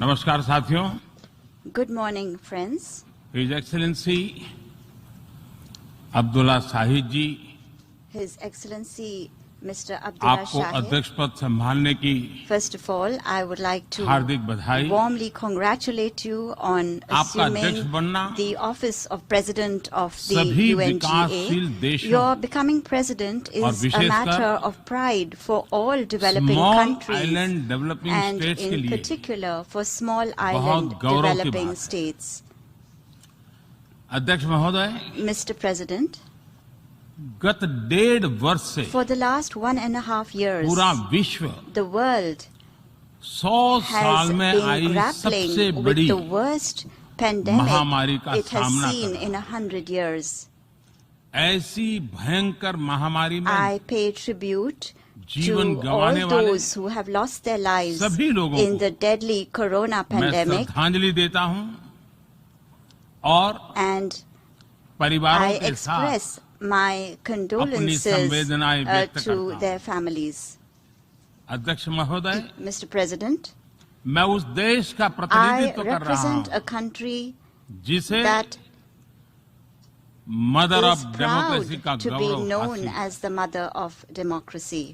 नमस्कार साथियों। Good morning, friends. His Excellency Abdulla Shahid जी, His Excellency Mr. Abdullah आपको Shahid. अध्यक्ष पद संभालने की First of all, I would like to हार्दिक बधाई। warmly congratulate you on आपका अध्यक्ष assuming बनना the office of President of the सभी UNGA. विकासशील देशों Your becoming president और is a विशेषकर matter of pride for all developing small countries island developing and states के in लिए particular for small island गौरव की developing बात है। states. अध्यक्ष महोदय, Mr. President, गत 1.5 वर्ष से for the last 1.5 years, पूरा विश्व the world 100 साल has में been आई grappling सबसे with बड़ी the worst महामारी pandemic का it has सामना seen कर in 100 years. ऐसी भयंकर महामारी में I pay tribute जीवन to गंवाने all वाले those who have lost their lives सभी लोगों in को the deadly corona मैं pandemic, श्रद्धांजलि देता हूं और and परिवारों I के साथ express my condolences संवेदनाएं व्यक्त करता to हूं। their families. अध्यक्ष महोदय, Mr. President, मैं उस देश का I प्रतिनिधित्व कर रहा represent हूं a country जिसे that mother of is proud democracy का to be गौरव known हासिल। as the mother of democracy.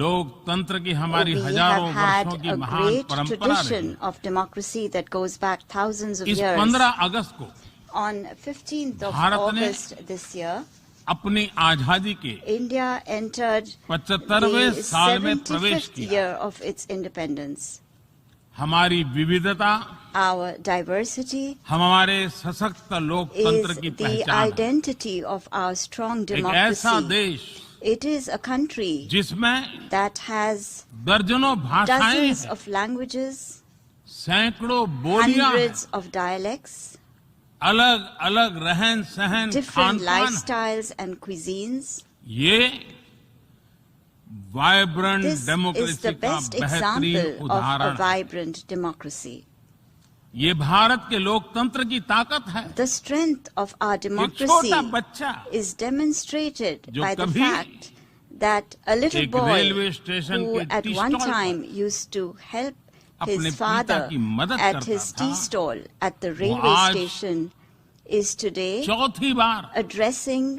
लोकतंत्र की हमारी We हजारों have had वर्षों की a महान great परंपरा रही। tradition of democracy that goes back thousands of इस years. 15 अगस्त को On 15th of भारत ने August this year, अपनी आजादी के India entered 75वें the साल में प्रवेश 75th किया। year of its independence. हमारी विविधता Our diversity हमारे सशक्त लोकतंत्र is की the पहचान है। identity of our strong एक ऐसा democracy. देश It is a country जिसमें that has दर्जनों भाषाएं dozens हैं, of languages, सैकड़ों बोलियां हैं, hundreds of dialects, अलग अलग रहन सहन different खान पान। lifestyles and cuisines. ये vibrant This is democracy the का best बेहतरीन example of a उदाहरण है। vibrant democracy. ये भारत के लोकतंत्र की ताकत है। The strength of our एक democracy छोटा बच्चा is demonstrated जो by the कभी fact that a little एक boy रेलवे स्टेशन who के at टी one स्टॉल पर time used to help अपने his पिता father की मदद at करता his था, tea stall at the railway आज station is today चौथी बार addressing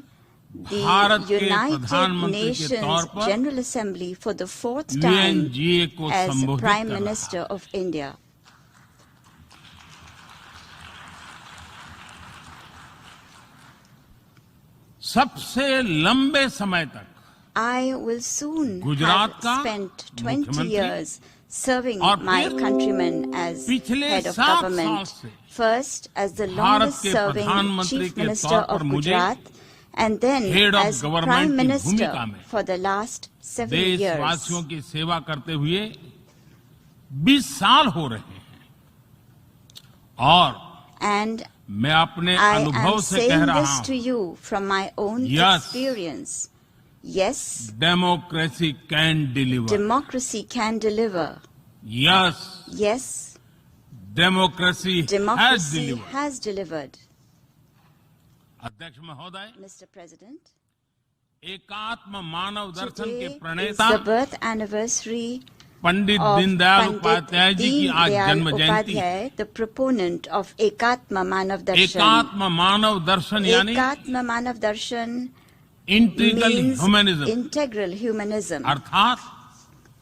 भारत the के United प्रधानमंत्री के Nations तौर पर General Assembly for the fourth time UNGA को as संबोधित Prime कर रहा है। Minister of India. सबसे लंबे समय तक I will soon Gujarat have का spent 20 मुख्यमंत्री years serving और my फिर countrymen as पिछले head of 7 साल government. से First as the Bharat longest के serving प्रधानमंत्री Chief के Minister तौर पर of मुझे Gujarat and then Head of as Government Prime की Minister भूमिका में for the last 7 years. देशवासियों की सेवा करते हुए 20 साल हो रहे हैं और And मैं अपने I अनुभव am से कह saying रहा this to हूं, you from my own Yes. experience. Yes, democracy can deliver. democracy can deliver. Yes, Yes, democracy has democracy deliver. has delivered. अध्यक्ष महोदय, Mr. President, एकात्म मानव दर्शन के today is प्रणेता the birth anniversary Pandit of Deendayal Pandit Upadhyay ji की Deen आज Dayal जन्म जयंती है। Upadhyay, the proponent of Ekatma Manav Darshan. एकात्म मानव दर्शन यानी Ekatma Manav Darshan integral means humanism, integral humanism, अर्थात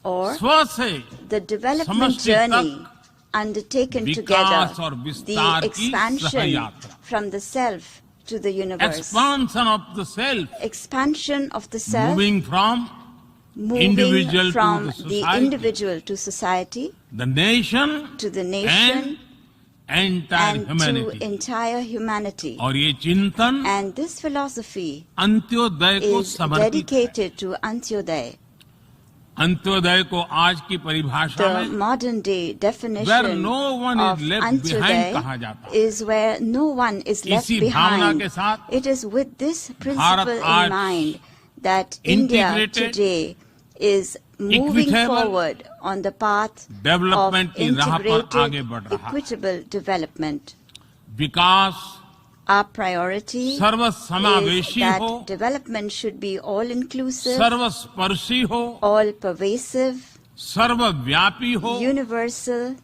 or स्व से the development समष्टि journey तक undertaken विकास और together, विस्तार the की expansion सहयात्रा। from the self to the universe, expansion of the self, expansion of the self, moving from moving individual to from the the society, individual to society, the nation to the nation, and entire and to humanity. entire humanity. और ये चिंतन And this philosophy Antyodaya को is समर्पित है। dedicated to Antyodaya. Antyodaya को आज की परिभाषा The में modern day where definition no one is of left behind कहा Antyodaya जाता है। is where no one is left इसी भावना behind. के साथ It is with this principle Bharat आज in mind that India integrated, today is moving equitable forward on the path of development की राह पर आगे integrated, बढ़ रहा है। equitable development. Vikas Our priority is सर्वसमावेशी हो, that development should be all-inclusive, सर्वस्पर्शी हो, all-pervasive, सर्वव्यापी हो, universal,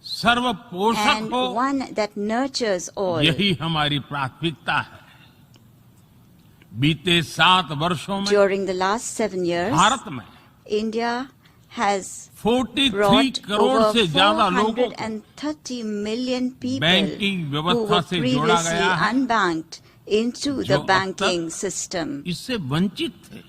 सर्व पोषक and हो, one that nurtures all. यही हमारी प्राथमिकता है। बीते 7 वर्षों में During the last 7 years, Bharat में India has 43 brought crore over से ज्यादा लोगों को 430 million people बैंकिंग who व्यवस्था were से जोड़ा previously गया है, unbanked into जो the अब banking तक system. इससे वंचित थे।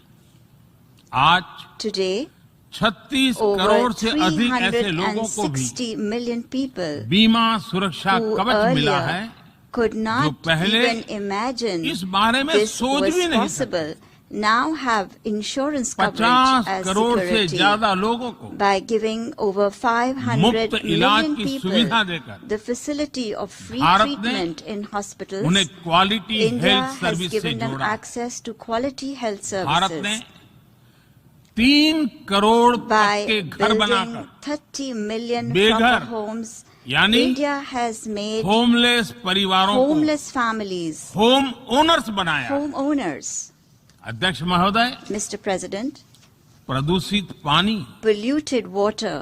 आज Today, 36 over करोड़ से अधिक ऐसे लोगों को भी 360 million people बीमा सुरक्षा who कवच मिला है, earlier could not पहले even imagine इस बारे में this सोच was भी नहीं possible, now have insurance 50 coverage as crore से security. ज्यादा लोगों को By giving over 500 मुफ्त इलाज million की people सुविधा देकर the facility of free Bharat ने treatment in hospitals, उन्हें quality India health has service से given them जोड़ा। access to quality health Bharat ने services 3 करोड़ by पक्के घर building बनाकर 30 million बेघर, proper homes. यानी India has made होमलेस परिवारों को homeless families होम ओनर्स बनाया। homeowners. अध्यक्ष महोदय, Mr. President, प्रदूषित पानी polluted water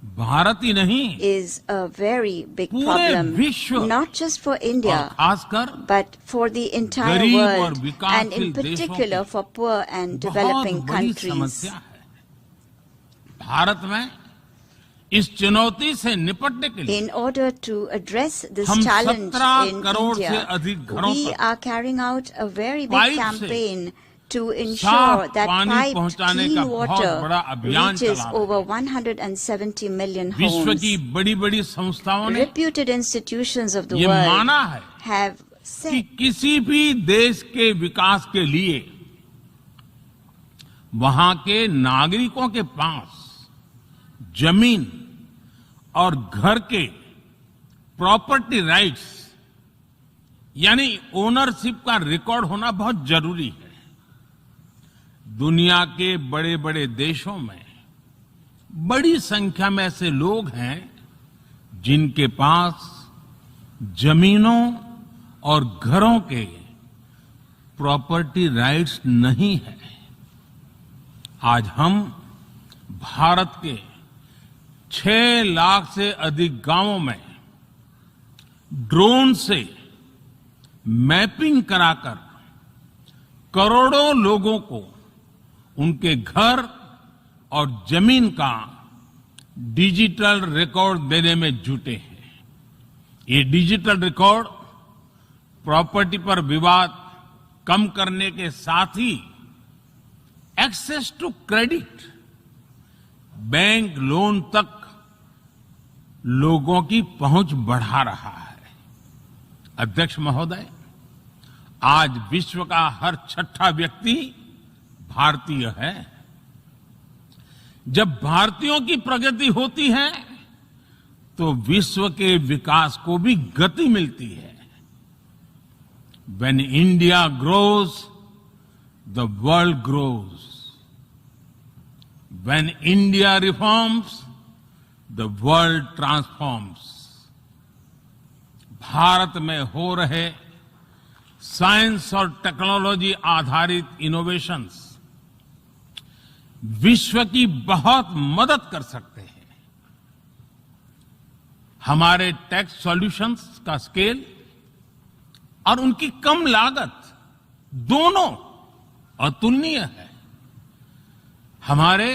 भारत ही नहीं, is a very big पूरे problem, विश्व not just for और India, खासकर but for the entire गरीब और world, and विकासशील in देशों particular की for poor and बहुत developing बड़ी countries. समस्या है। भारत में इस चुनौती से निपटने के लिए In order to address this हम challenge 17 in करोड़ से India, अधिक घरों we तक are carrying out a very big pipe से campaign to ensure साफ that पानी piped पहुंचाने clean का बहुत बड़ा water अभियान reaches चला रहे हैं। over 170 million विश्व homes. की बड़ी-बड़ी संस्थाओं ने Reputed institutions of the ये world माना है have कि said किसी भी देश के विकास के लिए वहां के नागरिकों के पास जमीन और घर के प्रॉपर्टी राइट्स यानी ओनरशिप का रिकॉर्ड होना बहुत जरूरी है। दुनिया के बड़े बड़े देशों में बड़ी संख्या में ऐसे लोग हैं जिनके पास जमीनों और घरों के प्रॉपर्टी राइट्स नहीं है। आज हम भारत के 6 लाख से अधिक गांवों में ड्रोन से मैपिंग कराकर करोड़ों लोगों को उनके घर और जमीन का डिजिटल रिकॉर्ड देने में जुटे हैं। ये डिजिटल रिकॉर्ड प्रॉपर्टी पर विवाद कम करने के साथ ही access to credit, bank loan तक लोगों की पहुंच बढ़ा रहा है। अध्यक्ष महोदय, आज विश्व का हर 6ठा व्यक्ति भारतीय है। जब भारतीयों की प्रगति होती है तो विश्व के विकास को भी गति मिलती है। When India grows, the world grows. When India reforms, the world transforms. Bharat में हो रहे साइंस और टेक्नोलॉजी आधारित इनोवेशंस विश्व की बहुत मदद कर सकते हैं। हमारे टेक सॉल्यूशंस का स्केल और उनकी कम लागत दोनों अतुलनीय है। हमारे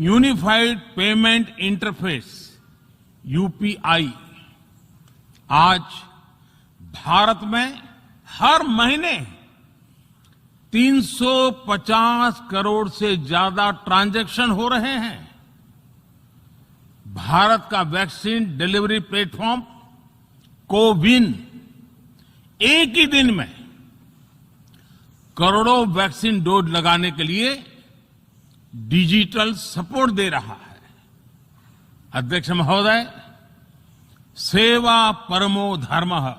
यूनिफाइड पेमेंट इंटरफेस यूपीआई आज भारत में हर महीने 350 करोड़ से ज्यादा ट्रांजैक्शन हो रहे हैं। भारत का वैक्सीन डिलीवरी प्लेटफॉर्म कोविन एक ही दिन में करोड़ों वैक्सीन डोज लगाने के लिए डिजिटल सपोर्ट दे रहा है। अध्यक्ष महोदय, सेवा परमो धर्मः,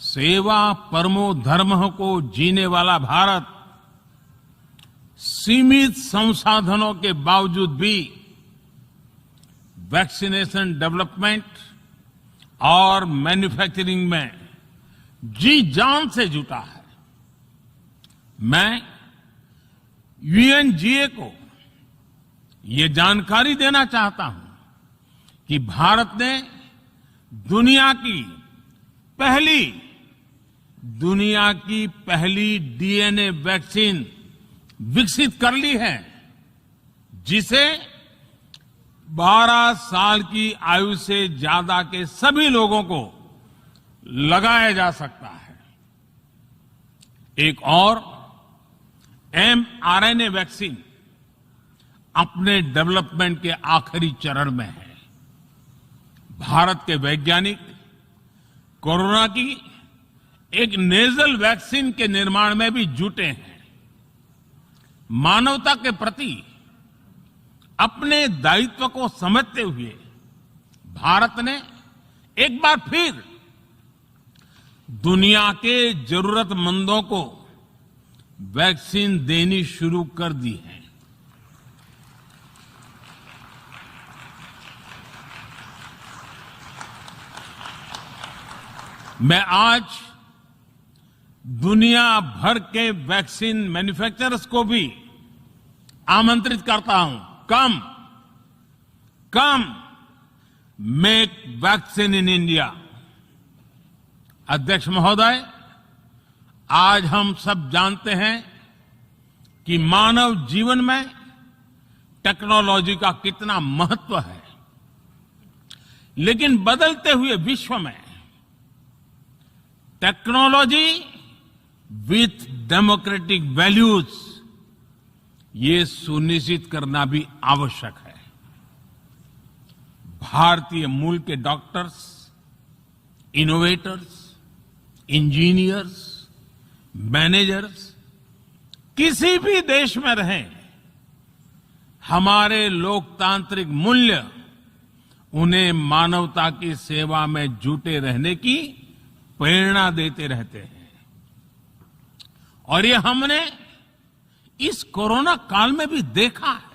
सेवा परमो धर्मः को जीने वाला भारत सीमित संसाधनों के बावजूद भी वैक्सीनेशन डेवलपमेंट और मैन्युफैक्चरिंग में जी जान से जुटा है। मैं यूएनजीए को ये जानकारी देना चाहता हूं कि भारत ने दुनिया की पहली डीएनए वैक्सीन विकसित कर ली है, जिसे 12 साल की आयु से ज्यादा के सभी लोगों को लगाया जा सकता है। एक और mRNA वैक्सीन अपने डेवलपमेंट के आखिरी चरण में है। भारत के वैज्ञानिक कोरोना की एक नेजल वैक्सीन के निर्माण में भी जुटे हैं। मानवता के प्रति अपने दायित्व को समझते हुए भारत ने एक बार फिर दुनिया के जरूरतमंदों को वैक्सीन देनी शुरू कर दी है। मैं आज दुनिया भर के वैक्सीन मैन्युफैक्चरर्स को भी आमंत्रित करता हूं, कम मेक वैक्सीन इन इंडिया। अध्यक्ष महोदय, आज हम सब जानते हैं कि मानव जीवन में टेक्नोलॉजी का कितना महत्व है, लेकिन बदलते हुए विश्व में टेक्नोलॉजी विथ डेमोक्रेटिक वैल्यूज, ये सुनिश्चित करना भी आवश्यक है। भारतीय मूल के डॉक्टर्स, इनोवेटर्स, इंजीनियर्स, मैनेजर्स किसी भी देश में रहें, हमारे लोकतांत्रिक मूल्य उन्हें मानवता की सेवा में जुटे रहने की प्रेरणा देते रहते हैं। और ये हमने इस कोरोना काल में भी देखा है।